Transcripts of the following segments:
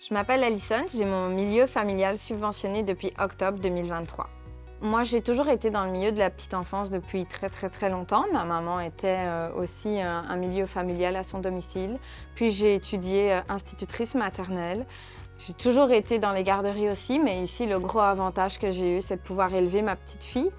Je m'appelle Alison, j'ai mon milieu familial subventionné depuis octobre 2023. Moi, j'ai toujours été dans le milieu de la petite enfance depuis très longtemps. Ma maman était aussi un milieu familial à son domicile. Puis j'ai étudié institutrice maternelle. J'ai toujours été dans les garderies aussi, mais ici, le gros avantage que j'ai eu, c'est de pouvoir élever ma petite fille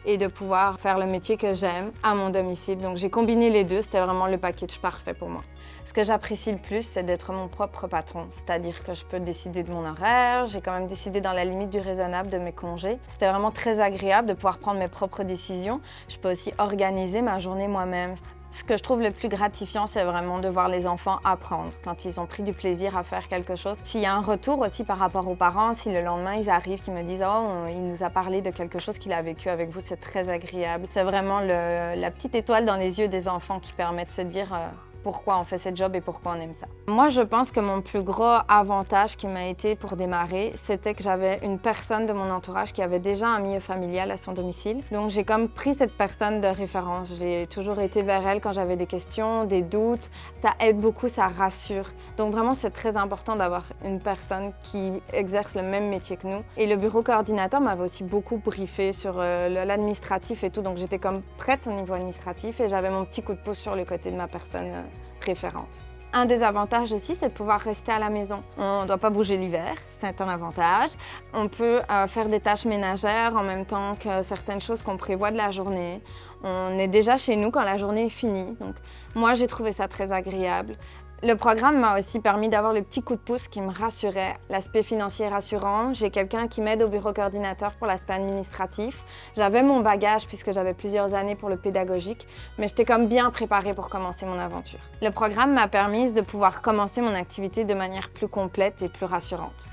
et de pouvoir faire le métier que j'aime à mon domicile. Donc j'ai combiné les deux, c'était vraiment le package parfait pour moi. Ce que j'apprécie le plus, c'est d'être mon propre patron, c'est-à-dire que je peux décider de mon horaire, j'ai quand même décidé dans la limite du raisonnable de mes congés. C'était vraiment très agréable de pouvoir prendre mes propres décisions. Je peux aussi organiser ma journée moi-même. Ce que je trouve le plus gratifiant, c'est vraiment de voir les enfants apprendre quand ils ont pris du plaisir à faire quelque chose. S'il y a un retour aussi par rapport aux parents, si le lendemain ils arrivent, qu'ils me disent « Oh, il nous a parlé de quelque chose qu'il a vécu avec vous », c'est très agréable. C'est vraiment la petite étoile dans les yeux des enfants qui permet de se dire pourquoi on fait ce job et pourquoi on aime ça. Moi, je pense que mon plus gros avantage qui m'a été pour démarrer, c'était que j'avais une personne de mon entourage qui avait déjà un milieu familial à son domicile. Donc, j'ai comme pris cette personne de référence. J'ai toujours été vers elle quand j'avais des questions, des doutes. Ça aide beaucoup, ça rassure. Donc, vraiment, c'est très important d'avoir une personne qui exerce le même métier que nous. Et le bureau coordinateur m'avait aussi beaucoup briefé sur l'administratif et tout. Donc, j'étais comme prête au niveau administratif et j'avais mon petit coup de pouce sur le côté de ma personne référente. Un des avantages aussi, c'est de pouvoir rester à la maison. On ne doit pas bouger l'hiver, c'est un avantage. On peut faire des tâches ménagères en même temps que certaines choses qu'on prévoit de la journée. On est déjà chez nous quand la journée est finie. Donc, moi, j'ai trouvé ça très agréable. Le programme m'a aussi permis d'avoir le petit coup de pouce qui me rassurait. L'aspect financier rassurant, j'ai quelqu'un qui m'aide au bureau coordinateur pour l'aspect administratif. J'avais mon bagage puisque j'avais plusieurs années pour le pédagogique, mais j'étais comme bien préparée pour commencer mon aventure. Le programme m'a permis de pouvoir commencer mon activité de manière plus complète et plus rassurante.